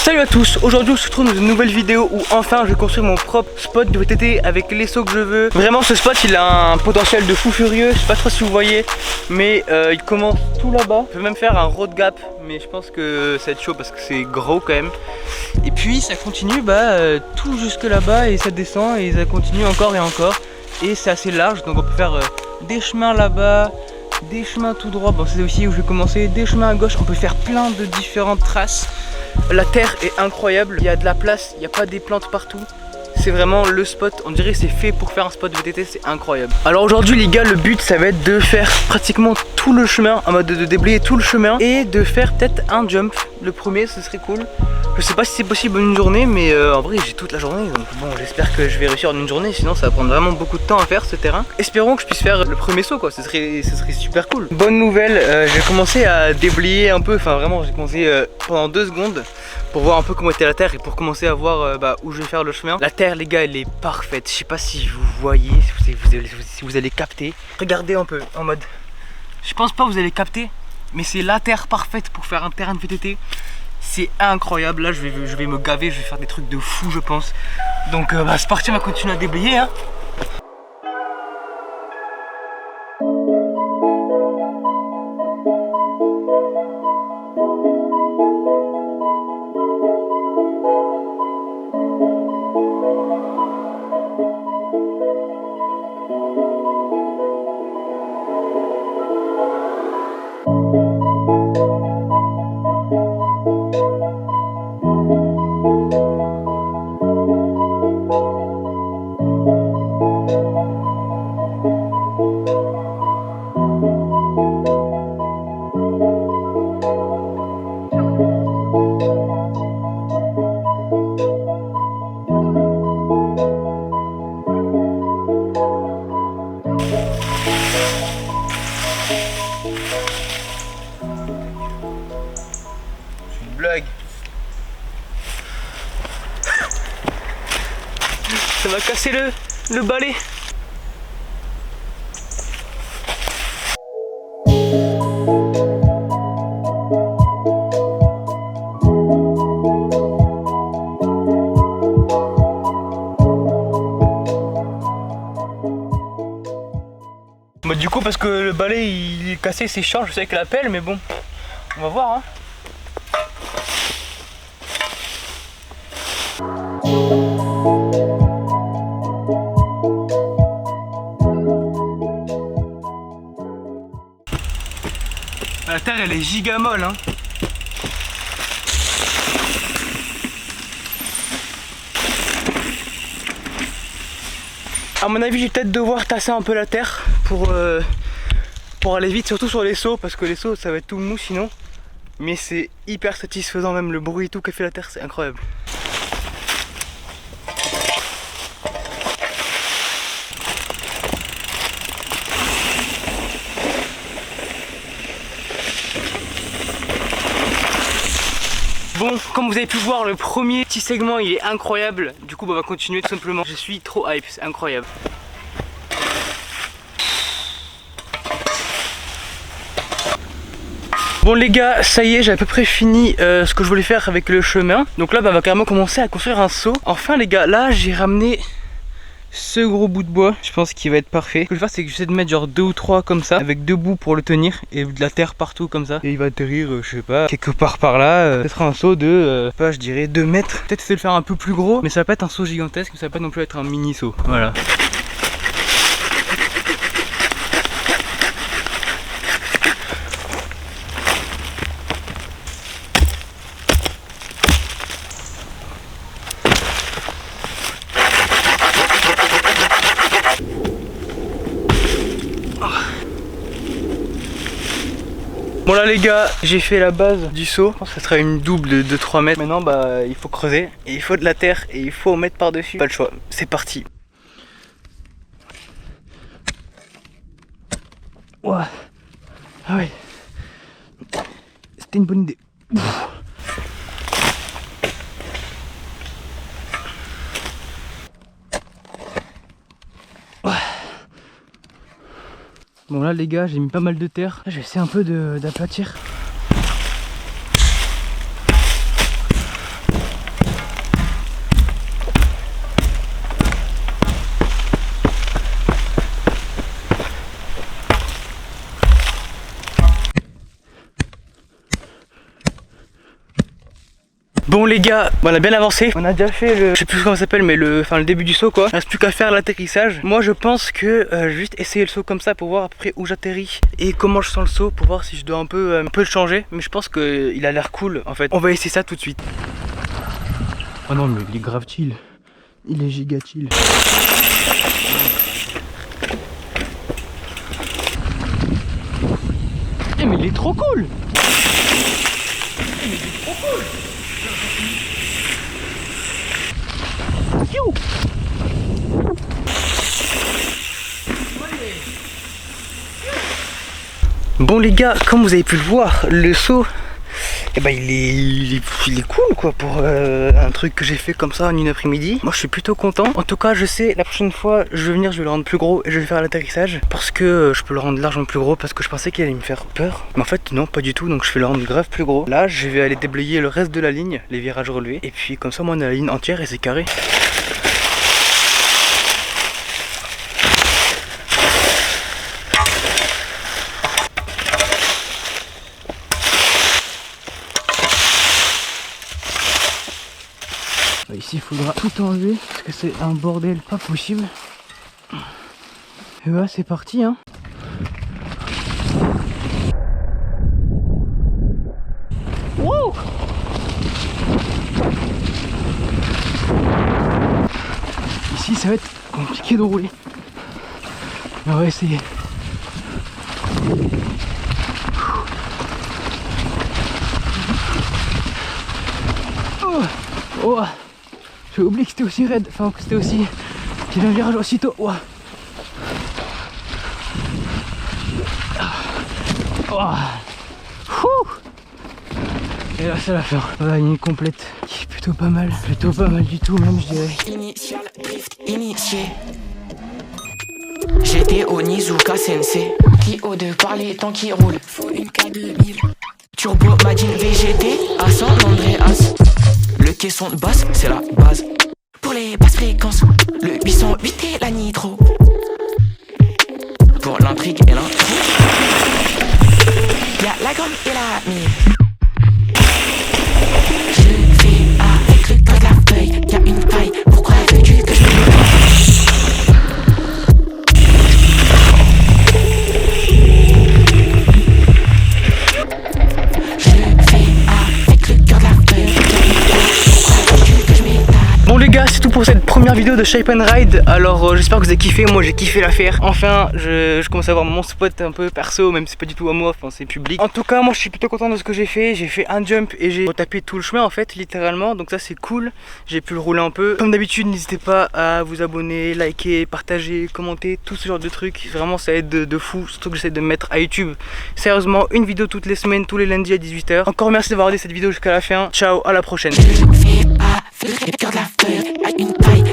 Salut à tous, aujourd'hui on se retrouve dans une nouvelle vidéo où enfin je vais construire mon propre spot de VTT avec les sauts que je veux. Vraiment ce spot il a un potentiel de fou furieux, je sais pas trop si vous voyez, mais il commence tout là-bas. Je peux même faire un road gap, mais je pense que ça va être chaud parce que c'est gros quand même. Et puis ça continue tout jusque là-bas et ça descend et ça continue encore et encore. Et c'est assez large donc on peut faire des chemins là-bas, des chemins tout droit, bon c'est aussi où je vais commencer, des chemins à gauche, on peut faire plein de différentes traces. La terre est incroyable, il y a de la place, il n'y a pas des plantes partout. C'est vraiment le spot, on dirait que c'est fait pour faire un spot de VTT, c'est incroyable. Alors aujourd'hui les gars, le but ça va être de faire pratiquement tout le chemin, en mode de déblayer tout le chemin et de faire peut-être un jump. Le premier ce serait cool. Je sais pas si c'est possible en une journée, mais en vrai j'ai toute la journée, donc bon j'espère que je vais réussir en une journée, sinon ça va prendre vraiment beaucoup de temps à faire ce terrain. Espérons que je puisse faire le premier saut quoi, ce serait super cool. Bonne nouvelle, j'ai commencé à déblayer un peu, enfin vraiment j'ai commencé pendant 2 secondes pour voir un peu comment était la terre et pour commencer à voir où je vais faire le chemin. La terre les gars elle est parfaite, je sais pas si vous voyez, si vous allez capter. Regardez un peu en mode, je pense pas que vous allez capter, mais c'est la terre parfaite pour faire un terrain de VTT. C'est incroyable, là je vais me gaver, je vais faire des trucs de fou je pense. Donc c'est parti, on va continuer à déblayer hein. Blague. Ça va casser le balai. Bah, du coup parce que le balai il est cassé, c'est chiant, je sais avec la pelle, mais bon, on va voir hein. La terre elle est giga molle hein. À mon avis, je vais peut-être devoir tasser un peu la terre pour aller vite, surtout sur les sauts, parce que les sauts ça va être tout mou sinon. Mais c'est hyper satisfaisant, même le bruit et tout qu'a fait la terre, c'est incroyable. Bon, comme vous avez pu voir, le premier petit segment il est incroyable. Du coup, on va continuer tout simplement. Je suis trop hype, c'est incroyable. Bon les gars, ça y est, j'ai à peu près fini ce que je voulais faire avec le chemin. Donc là, on va carrément commencer à construire un seau. Enfin les gars, là j'ai ramené ce gros bout de bois, je pense qu'il va être parfait. Ce que je vais faire, c'est que j'essaie de mettre genre 2 ou 3 comme ça, avec 2 bouts pour le tenir et de la terre partout comme ça. Et il va atterrir, je sais pas, quelque part par là. Ce sera un seau de, je dirais 2 mètres. Peut-être essayer de le faire un peu plus gros, mais ça va pas être un seau gigantesque, mais ça va pas non plus être un mini seau. Voilà. Bon là les gars, j'ai fait la base du seau. Je pense que ça sera une double de 3 mètres. Maintenant il faut creuser et il faut de la terre et il faut mettre par dessus. Pas le choix, c'est parti. Ouah. Ah ouais. C'était une bonne idée. Bon là les gars, j'ai mis pas mal de terre. Là, je vais essayer un peu d'aplatir. Bon les gars, on a bien avancé. On a déjà fait le, je sais plus comment ça s'appelle, mais le début du saut quoi. Il reste plus qu'à faire l'atterrissage. Moi je pense que je vais juste essayer le saut comme ça pour voir après où j'atterris et comment je sens le saut pour voir si je dois un peu le changer. Mais je pense qu'il a l'air cool en fait. On va essayer ça tout de suite. Oh non mais il est grave chill. Il est giga chill. Eh mais il est trop cool. Il est trop cool. Bon les gars, comme vous avez pu le voir, le saut, eh ben, il est cool quoi pour un truc que j'ai fait comme ça en une après-midi. Moi je suis plutôt content. En tout cas je sais, la prochaine fois je vais venir, je vais le rendre plus gros et je vais faire l'atterrissage. Parce que je peux le rendre largement plus gros parce que je pensais qu'il allait me faire peur. Mais en fait non, pas du tout, donc je vais le rendre grave plus gros. Là je vais aller déblayer le reste de la ligne, les virages relevés. Et puis comme ça moi on a la ligne entière et c'est carré. Ici il faudra tout enlever parce que c'est un bordel pas possible. Et voilà c'est parti hein. Wow. Ici ça va être compliqué de rouler. Mais on va essayer. Oh, oh. J'ai oublié que c'était aussi raide, enfin que c'était aussi... qu'il y avait un virage aussitôt. Wow. Oh. Et là c'est la fin. Voilà une ligne complète qui est plutôt pas mal du tout même je dirais. Initial drift initié. J'étais au Nizuka Sensei. Qui haut de parler tant qu'il roule. Faut une K2000. Turbo Madine VGT à San Andreas. Le caisson de basse, c'est la base. Pour les basses fréquences, le 808 et la nitro. Pour l'intrigue et l'intro, y'a la gomme et la mine. Je fais avec le temps de la feuille, y'a une faille. Pourquoi veux-tu que je me Bon les gars, c'est tout pour cette première vidéo de Shape and Ride. Alors j'espère que vous avez kiffé, moi j'ai kiffé l'affaire. Enfin je commence à avoir mon spot un peu perso, même si c'est pas du tout à moi, enfin c'est public. En tout cas moi je suis plutôt content de ce que j'ai fait. J'ai fait un jump et j'ai retapé tout le chemin en fait, littéralement. Donc ça c'est cool, j'ai pu le rouler un peu. Comme d'habitude n'hésitez pas à vous abonner, liker, partager, commenter, tout ce genre de trucs. Vraiment ça aide de fou, surtout que j'essaie de me mettre à YouTube. Sérieusement, une vidéo toutes les semaines, tous les lundis à 18 h. Encore merci d'avoir regardé cette vidéo jusqu'à la fin. Ciao, à la prochaine. Fais le cœur de la feuille à une taille.